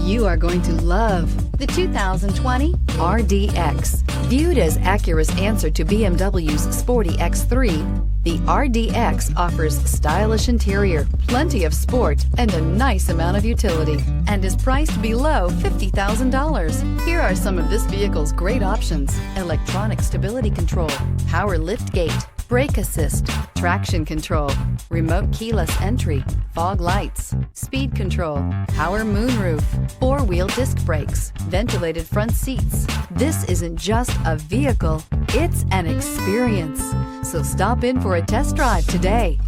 You are going to love the 2020 RDX. Viewed as Acura's answer to BMW's sporty X3, the RDX offers stylish interior, plenty of sport, and a nice amount of utility, and is priced below $50,000. Here are some of this vehicle's great options: electronic stability control, power liftgate, brake assist, traction control, remote keyless entry, fog lights, speed control, power moonroof, four-wheel disc brakes, ventilated front seats. This isn't just a vehicle, it's an experience. So stop in for a test drive today.